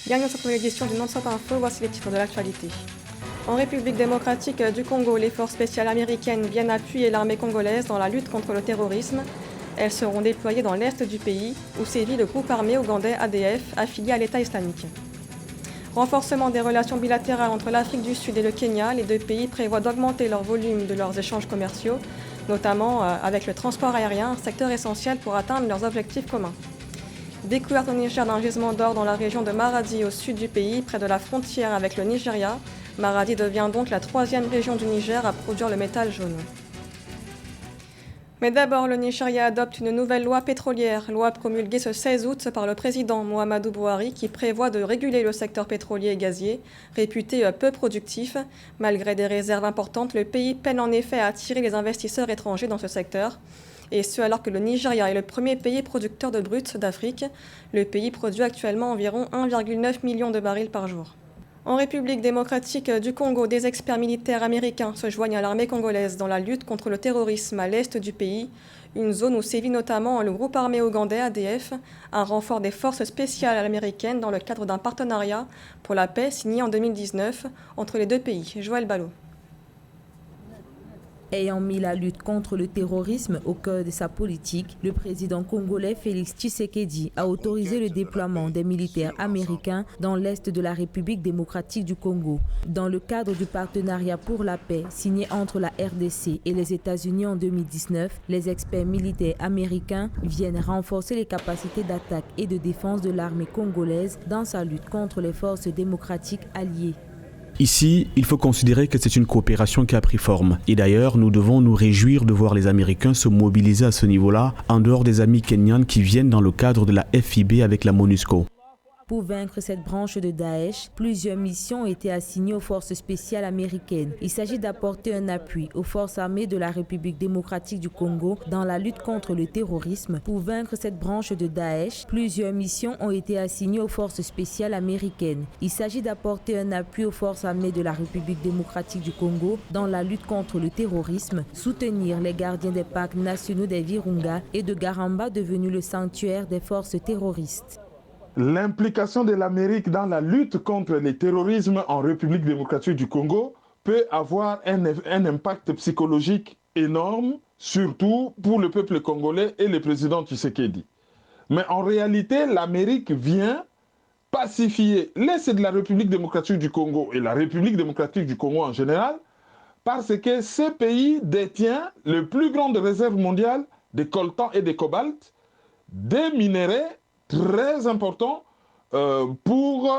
Bienvenue dans cette nouvelle édition du Non-Stop Info, voici les titres de l'actualité. En République démocratique du Congo, les forces spéciales américaines viennent appuyer l'armée congolaise dans la lutte contre le terrorisme. Elles seront déployées dans l'est du pays, où sévit le groupe armé ougandais ADF, affilié à l'État islamique. Renforcement des relations bilatérales entre l'Afrique du Sud et le Kenya, les deux pays prévoient d'augmenter leur volume de leurs échanges commerciaux, notamment avec le transport aérien, un secteur essentiel pour atteindre leurs objectifs communs. Découverte au Niger d'un gisement d'or dans la région de Maradi au sud du pays, près de la frontière avec le Nigeria. Maradi devient donc la troisième région du Niger à produire le métal jaune. Mais d'abord, le Nigeria adopte une nouvelle loi pétrolière, loi promulguée ce 16 août par le président Muhammadu Buhari qui prévoit de réguler le secteur pétrolier et gazier, réputé peu productif. Malgré des réserves importantes, le pays peine en effet à attirer les investisseurs étrangers dans ce secteur. Et ce alors que le Nigeria est le premier pays producteur de brut d'Afrique. Le pays produit actuellement environ 1,9 million de barils par jour. En République démocratique du Congo, des experts militaires américains se joignent à l'armée congolaise dans la lutte contre le terrorisme à l'est du pays, une zone où sévit notamment le groupe armé ougandais ADF, un renfort des forces spéciales américaines dans le cadre d'un partenariat pour la paix signé en 2019 entre les deux pays. Joël Ballot. Ayant mis la lutte contre le terrorisme au cœur de sa politique, le président congolais Félix Tshisekedi a autorisé le déploiement des militaires américains dans l'est de la République démocratique du Congo. Dans le cadre du partenariat pour la paix signé entre la RDC et les États-Unis en 2019, les experts militaires américains viennent renforcer les capacités d'attaque et de défense de l'armée congolaise dans sa lutte contre les forces démocratiques alliées. Ici, il faut considérer que c'est une coopération qui a pris forme. Et d'ailleurs, nous devons nous réjouir de voir les Américains se mobiliser à ce niveau-là, en dehors des amis kenyans qui viennent dans le cadre de la FIB avec la MONUSCO. Pour vaincre cette branche de Daesh, plusieurs missions ont été assignées aux forces spéciales américaines. Il s'agit d'apporter un appui aux forces armées de la République démocratique du Congo dans la lutte contre le terrorisme. Pour vaincre cette branche de Daesh, plusieurs missions ont été assignées aux forces spéciales américaines. Il s'agit d'apporter un appui aux forces armées de la République démocratique du Congo dans la lutte contre le terrorisme, soutenir les gardiens des parcs nationaux des Virunga et de Garamba devenu le sanctuaire des forces terroristes. L'implication de l'Amérique dans la lutte contre le terrorisme en République démocratique du Congo peut avoir un impact psychologique énorme, surtout pour le peuple congolais et le président Tshisekedi. Mais en réalité, l'Amérique vient pacifier l'Est de la République démocratique du Congo et la République démocratique du Congo en général, parce que ce pays détient le plus grande réserve mondiale de coltan et de cobalt, des minéraux très important pour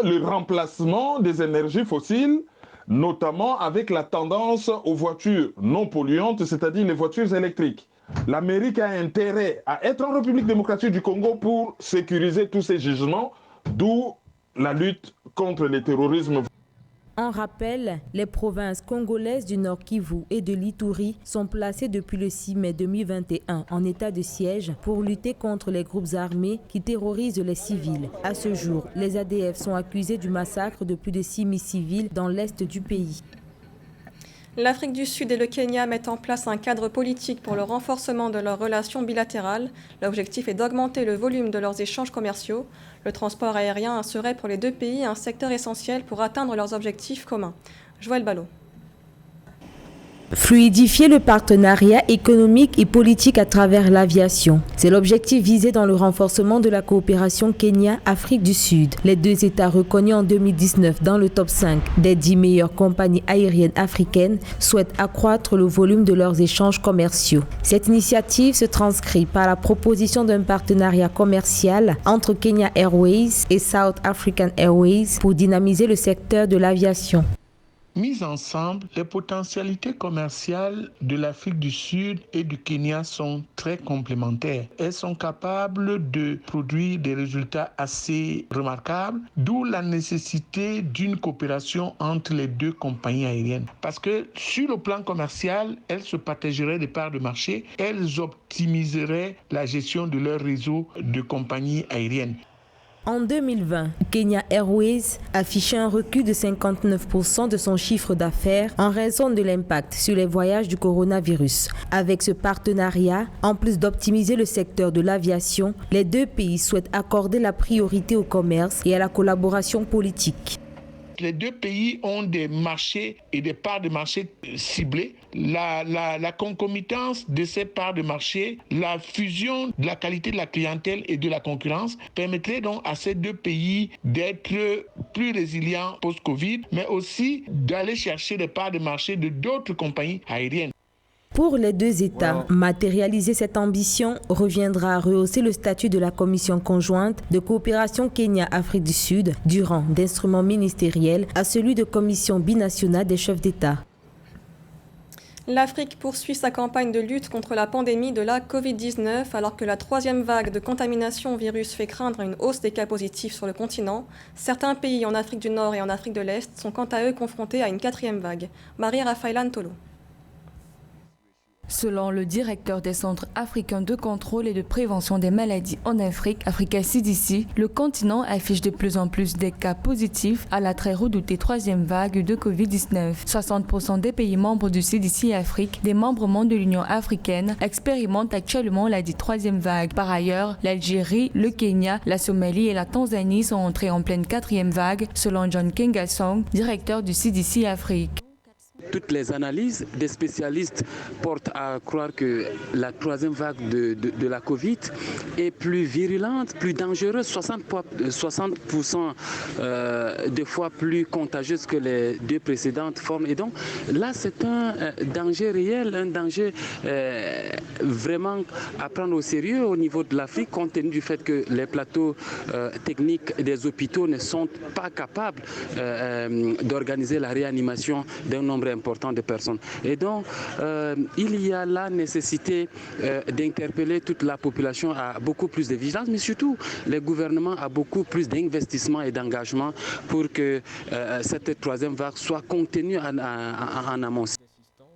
le remplacement des énergies fossiles, notamment avec la tendance aux voitures non polluantes, c'est-à-dire les voitures électriques. L'Amérique a intérêt à être en République démocratique du Congo pour sécuriser tous ces gisements, d'où la lutte contre le terrorisme. En rappel, les provinces congolaises du Nord Kivu et de l'Ituri sont placées depuis le 6 mai 2021 en état de siège pour lutter contre les groupes armés qui terrorisent les civils. À ce jour, les ADF sont accusés du massacre de plus de 6 000 civils dans l'est du pays. L'Afrique du Sud et le Kenya mettent en place un cadre politique pour le renforcement de leurs relations bilatérales. L'objectif est d'augmenter le volume de leurs échanges commerciaux. Le transport aérien serait pour les deux pays un secteur essentiel pour atteindre leurs objectifs communs. Joël Ballot. Fluidifier le partenariat économique et politique à travers l'aviation. C'est l'objectif visé dans le renforcement de la coopération Kenya-Afrique du Sud. Les deux États reconnus en 2019 dans le top 5 des 10 meilleures compagnies aériennes africaines souhaitent accroître le volume de leurs échanges commerciaux. Cette initiative se transcrit par la proposition d'un partenariat commercial entre Kenya Airways et South African Airways pour dynamiser le secteur de l'aviation. Mises ensemble, les potentialités commerciales de l'Afrique du Sud et du Kenya sont très complémentaires. Elles sont capables de produire des résultats assez remarquables, d'où la nécessité d'une coopération entre les deux compagnies aériennes. Parce que sur le plan commercial, elles se partageraient des parts de marché, elles optimiseraient la gestion de leur réseau de compagnies aériennes. En 2020, Kenya Airways affichait un recul de 59% de son chiffre d'affaires en raison de l'impact sur les voyages du coronavirus. Avec ce partenariat, en plus d'optimiser le secteur de l'aviation, les deux pays souhaitent accorder la priorité au commerce et à la collaboration politique. Les deux pays ont des marchés et des parts de marché ciblées. La concomitance de ces parts de marché, la fusion de la qualité de la clientèle et de la concurrence permettrait donc à ces deux pays d'être plus résilients post-Covid, mais aussi d'aller chercher des parts de marché de d'autres compagnies aériennes. Pour les deux États, matérialiser cette ambition reviendra à rehausser le statut de la Commission conjointe de coopération Kenya-Afrique du Sud du rang d'instrument ministériel à celui de Commission binationale des chefs d'État. L'Afrique poursuit sa campagne de lutte contre la pandémie de la Covid-19 alors que la troisième vague de contamination au virus fait craindre une hausse des cas positifs sur le continent. Certains pays en Afrique du Nord et en Afrique de l'Est sont quant à eux confrontés à une quatrième vague. Marie-Raphaël Antolo. Selon le directeur des centres africains de contrôle et de prévention des maladies en Afrique, Africa CDC, le continent affiche de plus en plus des cas positifs à la très redoutée troisième vague de Covid-19. 60% des pays membres du CDC Afrique, des membres de l'Union africaine, expérimentent actuellement la dite troisième vague. Par ailleurs, l'Algérie, le Kenya, la Somalie et la Tanzanie sont entrés en pleine quatrième vague, selon John Kengasong, directeur du CDC Afrique. Toutes les analyses des spécialistes portent à croire que la troisième vague de la Covid est plus virulente, plus dangereuse, 60% de fois plus contagieuse que les deux précédentes formes. Et donc là, c'est un danger réel, un danger vraiment à prendre au sérieux au niveau de l'Afrique, compte tenu du fait que les plateaux techniques des hôpitaux ne sont pas capables d'organiser la réanimation d'un nombre important de personnes. Et donc, il y a la nécessité d'interpeller toute la population à beaucoup plus de vigilance, mais surtout les gouvernements à beaucoup plus d'investissement et d'engagement pour que cette troisième vague soit contenue en amont.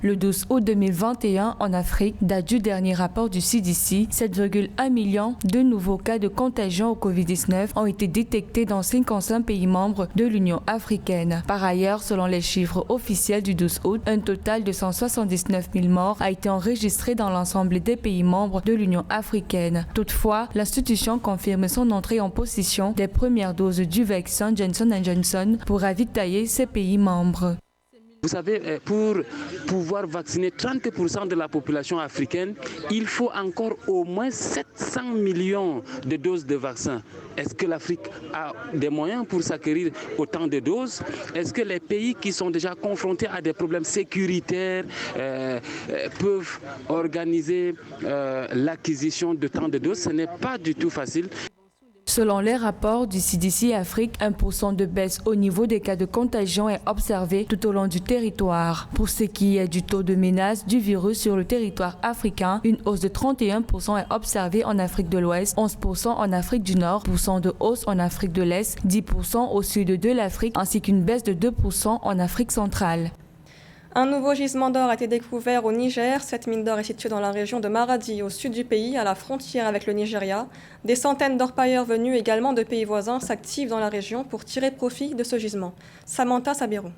Le 12 août 2021, en Afrique, date du dernier rapport du CDC, 7,1 millions de nouveaux cas de contagion au Covid-19 ont été détectés dans 55 pays membres de l'Union africaine. Par ailleurs, selon les chiffres officiels du 12 août, un total de 179 000 morts a été enregistré dans l'ensemble des pays membres de l'Union africaine. Toutefois, l'institution confirme son entrée en possession des premières doses du vaccin Johnson & Johnson pour ravitailler ces pays membres. Vous savez, pour pouvoir vacciner 30% de la population africaine, il faut encore au moins 700 millions de doses de vaccins. Est-ce que l'Afrique a des moyens pour s'acquérir autant de doses? Est-ce que les pays qui sont déjà confrontés à des problèmes sécuritaires peuvent organiser l'acquisition de tant de doses? Ce n'est pas du tout facile. Selon les rapports du CDC Afrique, 1% de baisse au niveau des cas de contagion est observé tout au long du territoire. Pour ce qui est du taux de menace du virus sur le territoire africain, une hausse de 31% est observée en Afrique de l'Ouest, 11% en Afrique du Nord, 1% de hausse en Afrique de l'Est, 10% au sud de l'Afrique, ainsi qu'une baisse de 2% en Afrique centrale. Un nouveau gisement d'or a été découvert au Niger. Cette mine d'or est située dans la région de Maradi, au sud du pays, à la frontière avec le Nigeria. Des centaines d'orpailleurs venus également de pays voisins s'activent dans la région pour tirer profit de ce gisement. Samantha Sabirou.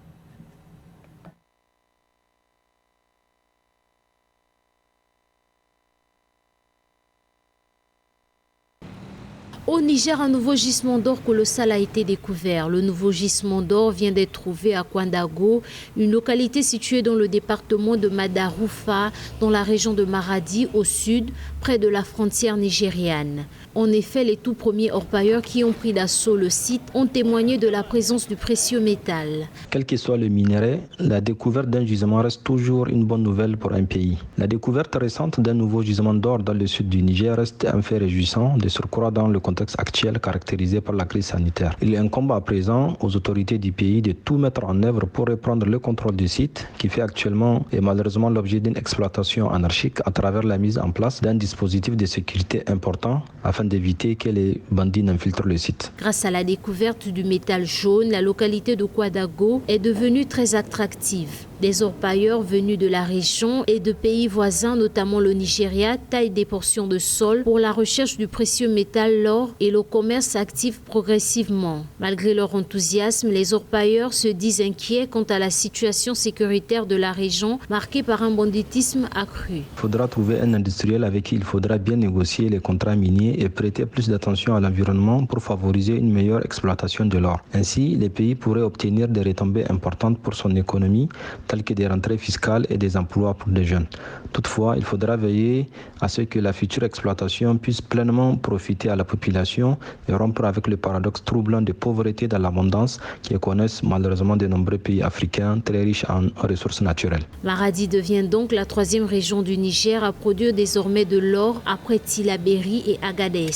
Au Niger, un nouveau gisement d'or colossal a été découvert. Le nouveau gisement d'or vient d'être trouvé à Kwandago, une localité située dans le département de Madaroufa, dans la région de Maradi, au sud, près de la frontière nigériane. En effet, les tout premiers orpailleurs qui ont pris d'assaut le site ont témoigné de la présence du précieux métal. Quel que soit le minerai, la découverte d'un gisement reste toujours une bonne nouvelle pour un pays. La découverte récente d'un nouveau gisement d'or dans le sud du Niger reste un fait réjouissant, de surcroît dans le contexte actuel caractérisé par la crise sanitaire. Il incombe à présent aux autorités du pays de tout mettre en œuvre pour reprendre le contrôle du site, qui fait actuellement et malheureusement l'objet d'une exploitation anarchique à travers la mise en place d'un dispositif de sécurité important afin d'éviter que les bandits n'infiltrent le site. Grâce à la découverte du métal jaune, la localité de Kwandago est devenue très attractive. Des orpailleurs venus de la région et de pays voisins, notamment le Nigeria, taillent des portions de sol pour la recherche du précieux métal, l'or, et le commerce s'active progressivement. Malgré leur enthousiasme, les orpailleurs se disent inquiets quant à la situation sécuritaire de la région, marquée par un banditisme accru. Il faudra trouver un industriel avec qui il faudra bien négocier les contrats miniers et prêter plus d'attention à l'environnement pour favoriser une meilleure exploitation de l'or. Ainsi, les pays pourraient obtenir des retombées importantes pour son économie, telles que des rentrées fiscales et des emplois pour les jeunes. Toutefois, il faudra veiller à ce que la future exploitation puisse pleinement profiter à la population et rompre avec le paradoxe troublant de pauvreté dans l'abondance qui connaissent malheureusement de nombreux pays africains très riches en ressources naturelles. Maradi devient donc la 3e région du Niger à produire désormais de l'or après Tillabéri et Agadez.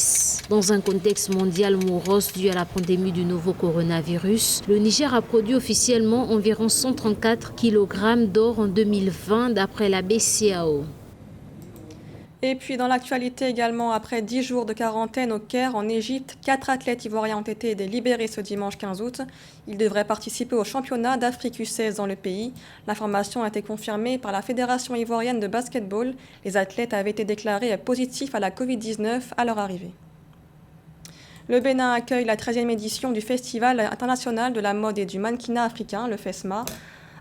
Dans un contexte mondial morose dû à la pandémie du nouveau coronavirus, le Niger a produit officiellement environ 134 kg d'or en 2020 d'après la BCAO. Et puis dans l'actualité également, après 10 jours de quarantaine au Caire, en Égypte, 4 athlètes ivoiriens ont été libérés ce dimanche 15 août. Ils devraient participer au championnat d'Afrique U16 dans le pays. L'information a été confirmée par la Fédération ivoirienne de basketball. Les athlètes avaient été déclarés positifs à la Covid-19 à leur arrivée. Le Bénin accueille la 13e édition du Festival international de la mode et du mannequinat africain, le FESMA.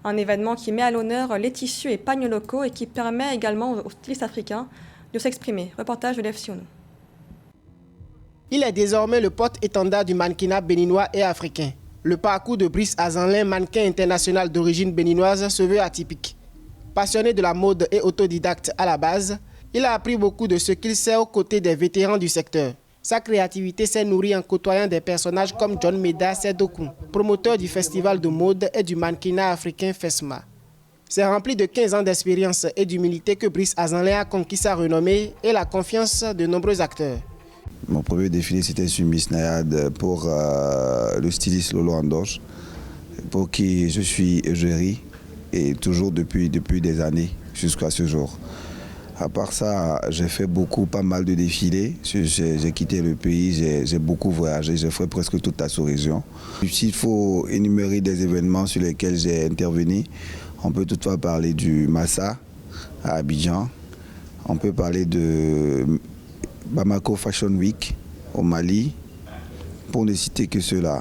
Un événement qui met à l'honneur les tissus et pagnes locaux et qui permet également aux stylistes africains de s'exprimer. Reportage de Lev Sionou. Il est désormais le porte-étendard du mannequinat béninois et africain. Le parcours de Brice Azanlin, mannequin international d'origine béninoise, se veut atypique. Passionné de la mode et autodidacte à la base, il a appris beaucoup de ce qu'il sait aux côtés des vétérans du secteur. Sa créativité s'est nourrie en côtoyant des personnages comme John Meda Sedoku, promoteur du festival de mode et du mannequinat africain FESMA. C'est rempli de 15 ans d'expérience et d'humilité que Brice Azanlin a conquis sa renommée et la confiance de nombreux acteurs. Mon premier défilé, c'était sur Miss Nayad pour le styliste Lolo Andoche, pour qui je suis égérie et toujours depuis des années jusqu'à ce jour. À part ça, j'ai fait pas mal de défilés. J'ai quitté le pays, j'ai beaucoup voyagé, j'ai fait presque toute la sous-région. S'il faut énumérer des événements sur lesquels j'ai intervenu, on peut toutefois parler du Massa à Abidjan. On peut parler de Bamako Fashion Week au Mali, pour ne citer que ceux-là.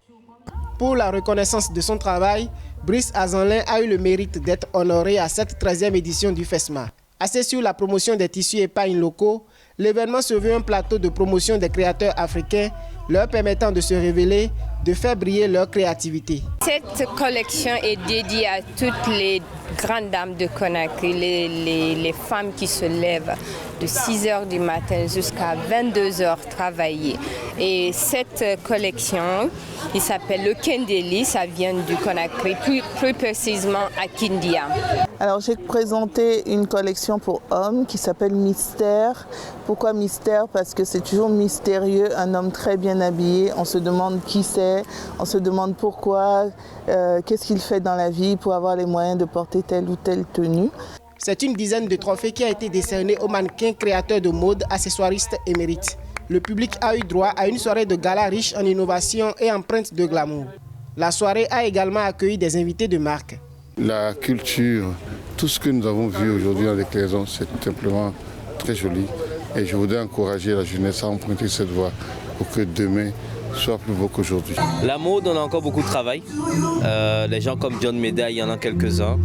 Pour la reconnaissance de son travail, Brice Azanlin a eu le mérite d'être honoré à cette 13e édition du FESMA. Axé sur la promotion des tissus et pagnes locaux, l'événement se veut un plateau de promotion des créateurs africains, leur permettant de se révéler, de faire briller leur créativité. Cette collection est dédiée à toutes les grandes dames de Conakry, les femmes qui se lèvent de 6h du matin jusqu'à 22h travailler. Et cette collection, il s'appelle le Kendeli, ça vient du Conakry, plus précisément à Kindia. Alors j'ai présenté une collection pour hommes qui s'appelle Mystère. Pourquoi Mystère? Parce que c'est toujours mystérieux, un homme très bien habillé, on se demande qui c'est, on se demande pourquoi, qu'est-ce qu'il fait dans la vie pour avoir les moyens de porter telle ou telle tenue. C'est une dizaine de trophées qui a été décerné aux mannequins créateurs de mode, accessoiristes émérites. Le public a eu droit à une soirée de gala riche en innovation et empreinte de glamour. La soirée a également accueilli des invités de marque. La culture, tout ce que nous avons vu aujourd'hui dans les déclinaisons, c'est tout simplement très joli. Et je voudrais encourager la jeunesse à emprunter cette voie pour que demain soit plus beau qu'aujourd'hui. La mode, on a encore beaucoup de travail. Les gens comme John Meda, il y en a quelques-uns.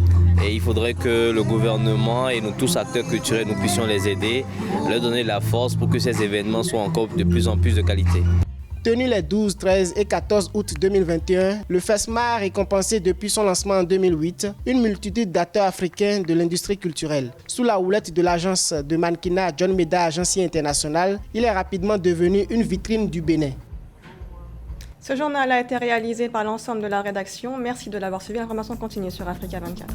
Et il faudrait que le gouvernement et nous tous acteurs culturels, nous puissions les aider, leur donner la force pour que ces événements soient encore de plus en plus de qualité. Tenu les 12, 13 et 14 août 2021, le FESMA a récompensé depuis son lancement en 2008 une multitude d'acteurs africains de l'industrie culturelle. Sous la houlette de l'agence de mannequinat John Meda Agency International, il est rapidement devenu une vitrine du Bénin. Ce journal a été réalisé par l'ensemble de la rédaction. Merci de l'avoir suivi. L'information continue sur Africa 24.